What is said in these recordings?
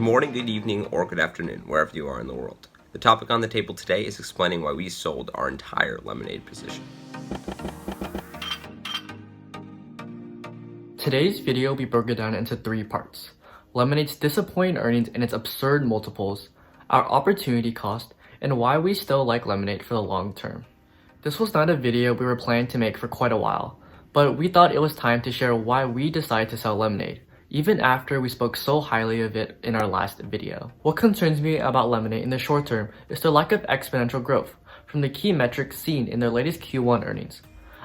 morning, good evening, or good afternoon, wherever you are in the world. The topic on the table today is explaining why we sold our entire lemonade position. Today's video will be broken down into 3 parts: Lemonade's disappointing earnings and its absurd multiples, our opportunity cost, and why we still like Lemonade for the long term. This was not a video we were planning to make for quite a while, but we thought it was time to share why we decided to sell Lemonade, even after we spoke so highly of it in our last video. What concerns me about Lemonade in the short term is their lack of exponential growth from the key metrics seen in their latest Q1 earnings.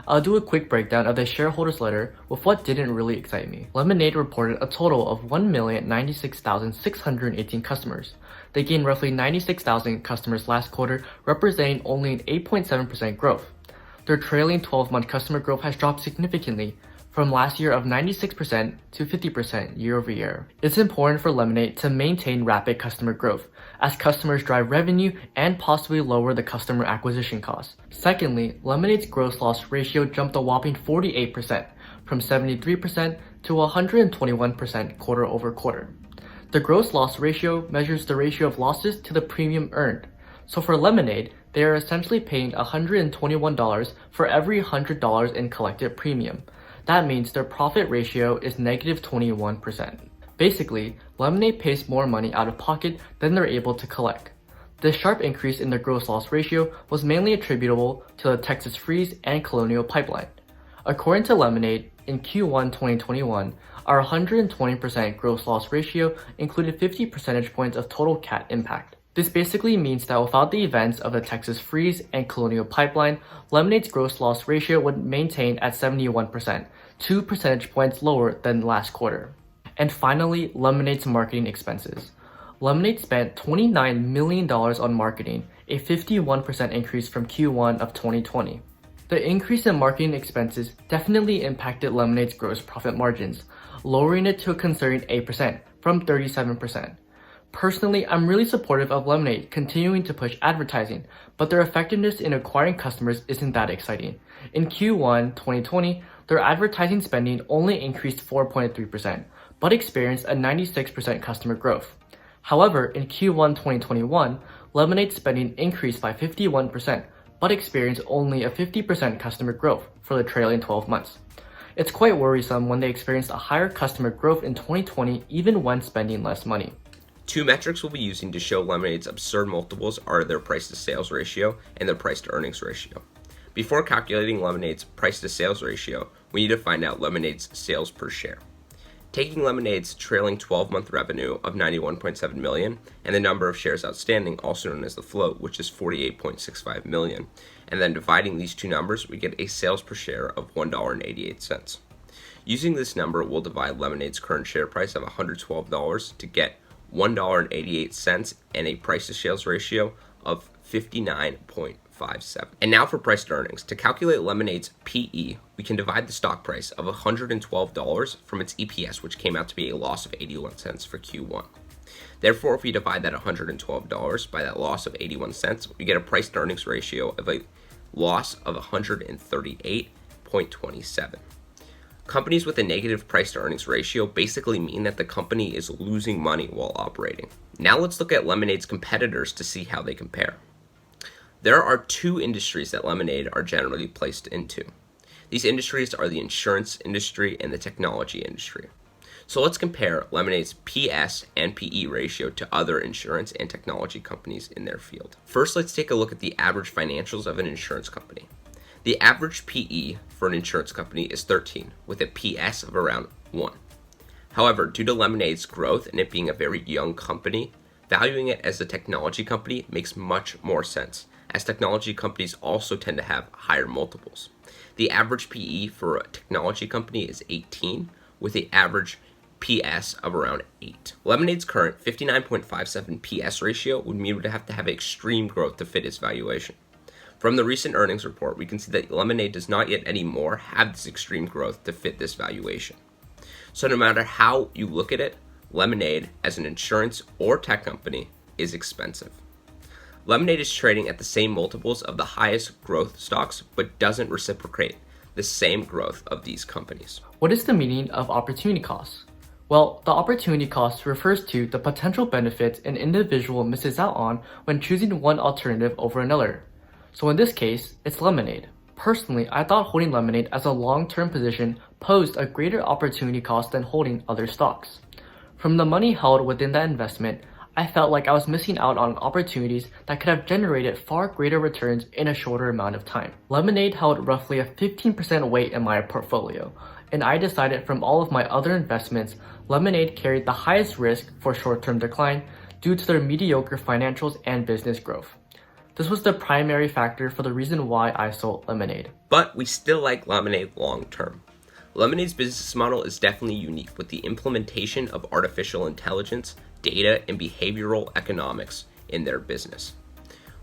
I'll do a quick breakdown of the shareholders letter with what didn't really excite me. Lemonade reported a total of 1,096,618 customers. They gained roughly 96,000 customers last quarter, representing only an 8.7% growth. Their trailing 12-month customer growth has dropped significantly from last year of 96% to 50% year over year. It's important for Lemonade to maintain rapid customer growth, as customers drive revenue and possibly lower the customer acquisition costs. Secondly, Lemonade's gross loss ratio jumped a whopping 48%, from 73% to 121% quarter over quarter. The gross loss ratio measures the ratio of losses to the premium earned. So for Lemonade, they are essentially paying $121 for every $100 in collected premium. That means their profit ratio is negative 21%. Basically, Lemonade pays more money out of pocket than they're able to collect. This sharp increase in their gross loss ratio was mainly attributable to the Texas Freeze and Colonial Pipeline. According to Lemonade, in Q1 2021, our 120% gross loss ratio included 50 percentage points of total CAT impact. This basically means that without the events of the Texas Freeze and Colonial Pipeline, Lemonade's gross loss ratio would maintain at 71%, 2 percentage points lower than last quarter. And finally, Lemonade's marketing expenses. Lemonade spent $29 million on marketing, a 51% increase from Q1 of 2020. The increase in marketing expenses definitely impacted Lemonade's gross profit margins, lowering it to a concerning 8% from 37%. Personally, I'm really supportive of Lemonade continuing to push advertising, but their effectiveness in acquiring customers isn't that exciting. In Q1 2020, their advertising spending only increased 4.3%, but experienced a 96% customer growth. However, in Q1 2021, Lemonade's spending increased by 51%, but experienced only a 50% customer growth for the trailing 12 months. It's quite worrisome when they experienced a higher customer growth in 2020 even when spending less money. 2 metrics we'll be using to show Lemonade's absurd multiples are their price to sales ratio and their price to earnings ratio. Before calculating Lemonade's price to sales ratio, we need to find out Lemonade's sales per share. Taking Lemonade's trailing 12-month revenue of $91.7 million and the number of shares outstanding, also known as the float, which is 48.65 million, and then dividing these two numbers, we get a sales per share of $1.88. Using this number, we'll divide Lemonade's current share price of $112 to get $1.88 and a price to sales ratio of 59.57. And now for price to earnings. To calculate Lemonade's PE, we can divide the stock price of $112 from its EPS, which came out to be a loss of 81 cents for Q1. Therefore, if we divide that $112 by that loss of 81 cents, we get a price to earnings ratio of a loss of 138.27. Companies with a negative price to earnings ratio basically mean that the company is losing money while operating. Now let's look at Lemonade's competitors to see how they compare. There are 2 industries that Lemonade are generally placed into. These industries are the insurance industry and the technology industry. So let's compare Lemonade's PS and PE ratio to other insurance and technology companies in their field. First, let's take a look at the average financials of an insurance company. The average PE for an insurance company is 13, with a PS of around 1. However, due to Lemonade's growth and it being a very young company, valuing it as a technology company makes much more sense, as technology companies also tend to have higher multiples. The average PE for a technology company is 18, with the average PS of around 8. Lemonade's current 59.57 PS ratio would mean it would have to have extreme growth to fit its valuation. From the recent earnings report, we can see that Lemonade does not yet anymore have this extreme growth to fit this valuation. So no matter how you look at it, Lemonade as an insurance or tech company is expensive. Lemonade is trading at the same multiples of the highest growth stocks, but doesn't reciprocate the same growth of these companies. What is the meaning of opportunity cost? Well, the opportunity cost refers to the potential benefits an individual misses out on when choosing one alternative over another. So in this case, it's Lemonade. Personally, I thought holding Lemonade as a long-term position posed a greater opportunity cost than holding other stocks. From the money held within that investment, I felt like I was missing out on opportunities that could have generated far greater returns in a shorter amount of time. Lemonade held roughly a 15% weight in my portfolio, and I decided from all of my other investments, Lemonade carried the highest risk for short-term decline due to their mediocre financials and business growth. This was the primary factor for the reason why I sold Lemonade. But we still like Lemonade long term. Lemonade's business model is definitely unique with the implementation of artificial intelligence, data, and behavioral economics in their business.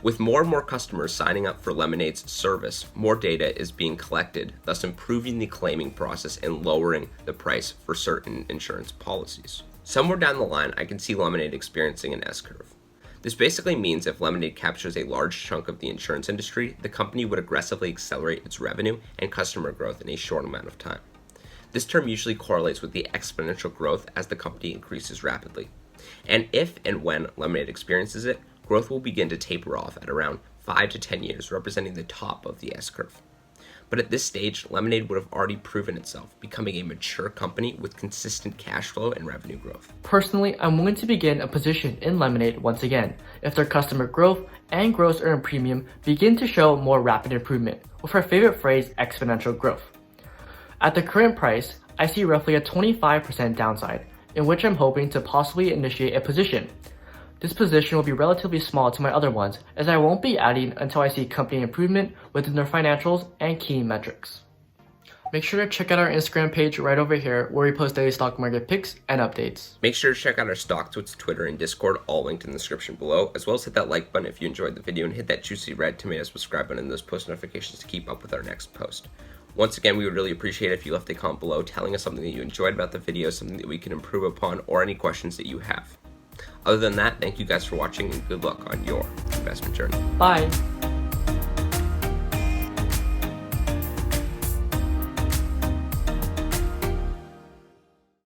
With more and more customers signing up for Lemonade's service, more data is being collected, thus improving the claiming process and lowering the price for certain insurance policies. Somewhere down the line, I can see Lemonade experiencing an S-curve. This basically means if Lemonade captures a large chunk of the insurance industry, the company would aggressively accelerate its revenue and customer growth in a short amount of time. This term usually correlates with the exponential growth as the company increases rapidly. And if and when Lemonade experiences it, growth will begin to taper off at around 5 to 10 years, representing the top of the S-curve. But at this stage, Lemonade would have already proven itself, becoming a mature company with consistent cash flow and revenue growth. Personally, I'm willing to begin a position in Lemonade once again, if their customer growth and gross earned premium begin to show more rapid improvement, with our favorite phrase, exponential growth. At the current price, I see roughly a 25% downside, in which I'm hoping to possibly initiate a position. This position will be relatively small to my other ones, as I won't be adding until I see company improvement within their financials and key metrics. Make sure to check out our Instagram page right over here, where we post daily stock market picks and updates. Make sure to check out our StockTwits, Twitter, and Discord, all linked in the description below, as well as hit that like button if you enjoyed the video, and hit that juicy red tomato subscribe button and those post notifications to keep up with our next post. Once again, we would really appreciate it if you left a comment below telling us something that you enjoyed about the video, something that we can improve upon, or any questions that you have. Other than that, thank you guys for watching and good luck on your investment journey. Bye!